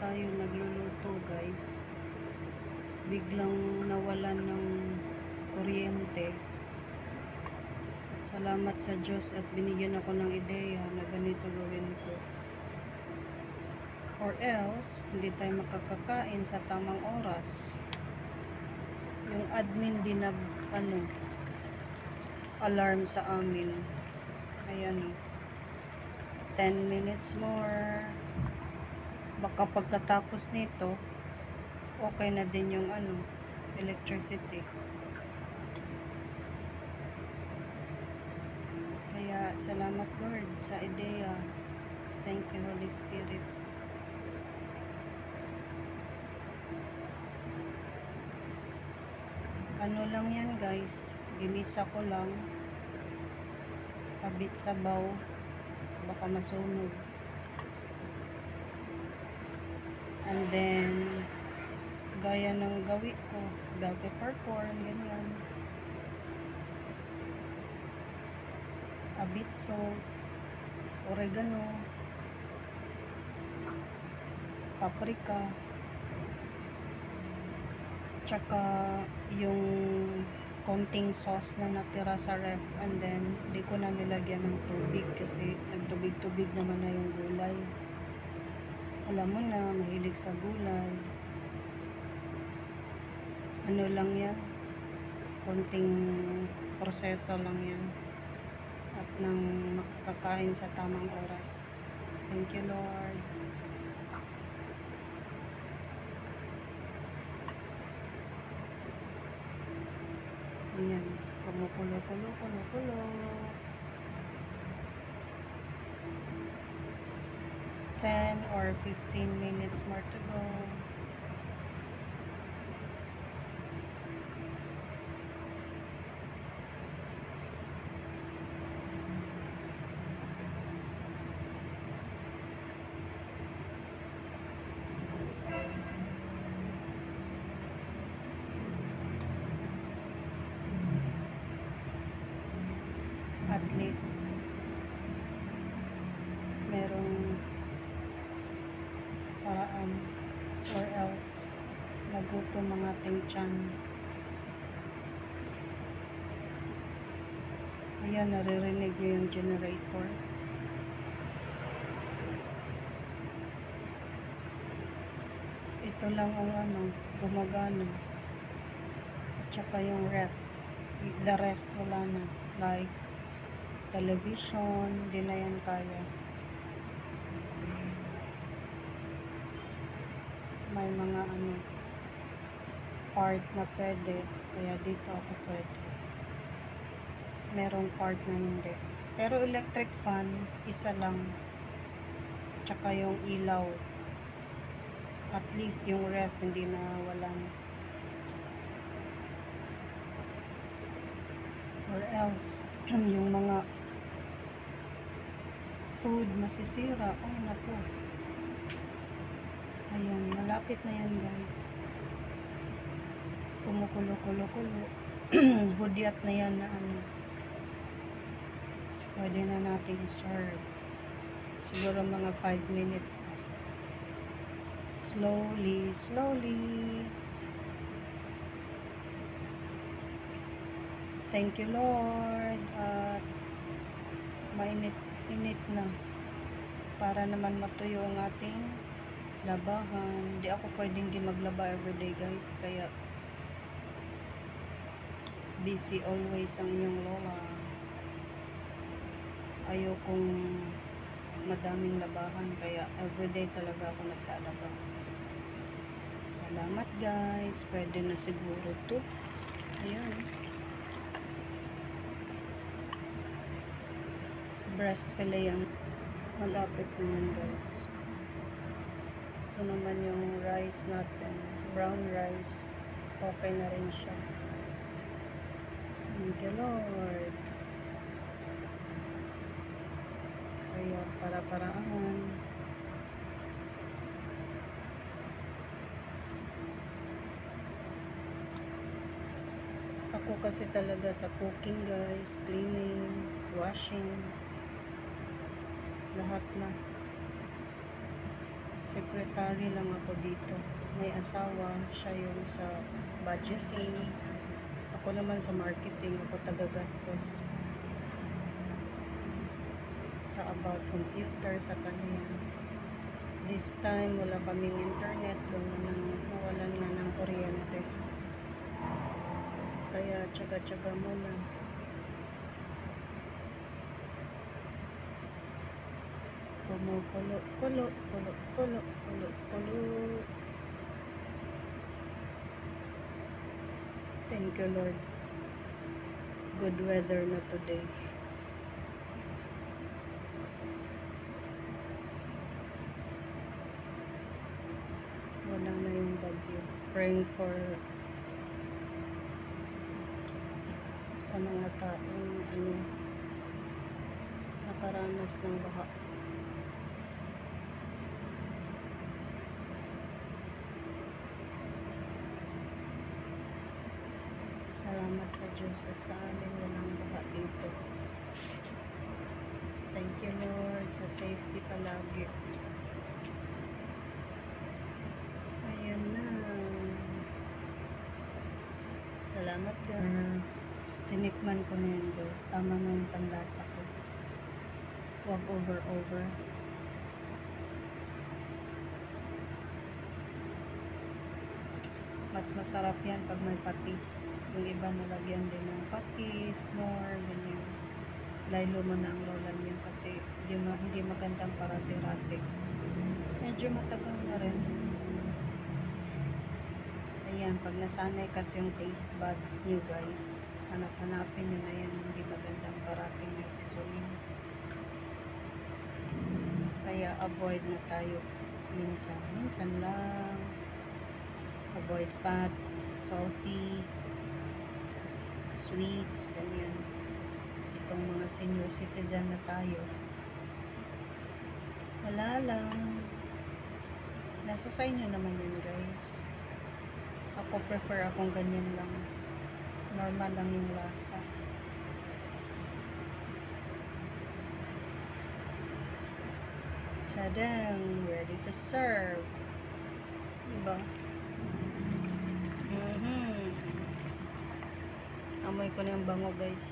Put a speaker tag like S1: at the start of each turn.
S1: tayo nagluluto guys. Biglang nawalan ng kuryente. Salamat sa Diyos at binigyan ako ng ideya na ganito gawin ko. Or else, hindi tayo makakakain sa tamang oras. Yung admin din alarm sa amin. Ayan, 10 minutes more. Baka pagkatapos nito, okay na din yung electricity. Kaya, salamat Lord sa ideya. Thank you Holy Spirit. Ano lang yan guys, ginisa ko lang, kabit sabaw, baka masunog. And then gaya ng gawi ko, bell peppercorn, ganyan, a bit salt, oregano, paprika, tsaka yung konting sauce na natira sa ref, and then di ko na nilagyan ng tubig kasi nagtubig-tubig naman na yung gulay. Alam mo na, mahilig sa gulay. Ano lang yan, konting proseso lang yan at nang makakain sa tamang oras. Thank you Lord. Ayan, kumukulo. 10 or 15 minutes more to go. At least merong paraan, or else nagutom ang ating tiyan. Ayan, naririnig nyo yung generator. Ito lang ang gumagana. At saka yung ref, the rest wala na, like television, di na yan kaya. May mga part na pwede, kaya dito ako pwede. Merong part na hindi. Pero electric fan, isa lang. Tsaka yung ilaw. At least yung ref hindi na walang. Or else, yung mga food masisira. Ay naku. Ayan, malapit na yan guys. Kumukulo. Hudyat na yan na pwede na natin i-serve. Siguro mga 5 minutes. Slowly. Thank you Lord. At mainit na. Para naman matuyo ang ating labahan. Di ako pwedeng di maglaba everyday guys. Kaya busy always ang inyong lola. Ayokong madaming labahan. Kaya everyday talaga ako naglalaba. Salamat guys. Pwede na siguro to. Ayan. Breast fillet ang malapit naman guys. Ito naman yung rice natin, brown rice, okay na rin siya. Thank you Lord. Kaya para-paraan. Ako kasi talaga sa cooking guys, cleaning, washing, lahat na. secretary lang ako dito. May asawa, siya yung sa budgeting. Ako naman sa marketing, ako taga-gastos. Sa about computer sa kanya. This time, wala kaming internet. Nawalan nga ng kuryente. Kaya, tsaga-tsaga muna. Kumukulo, kulo, kulo, kulo, kulo, kulo. Thank you, Lord. Good weather na today. Wala na yung bagyo. Praying for sa mga taong nakaranas ng baha. Salamat sa Diyos at sa amin walang baha dito. Thank you, Lord, sa safety palagi. Ayan na. Salamat ka. Tinikman ko na yun, guys. Tama na yung panlasa ko. Huwag over. Mas masarap yan pag may patis. Yung iba nalagyan din ng patis, more, ganyan. Laylo mo na ang lola niya kasi hindi magandang parati-rati. Medyo matagal na rin. Ayan, pag nasanay kasi yung taste buds nyo, guys, hanap-hanapin nyo na yan. Hindi magandang parating may sisunin. Kaya avoid na tayo minsan lang. Avoid fats, salty, sweets, ganyan. Itong mga senior citizen na tayo, wala lang. Nasa sa inyo naman yun, guys. Ako prefer akong ganyan lang. Normal lang yung lasa. Tadang! Ready to serve. Diba? Amoy ko na yung bango, guys.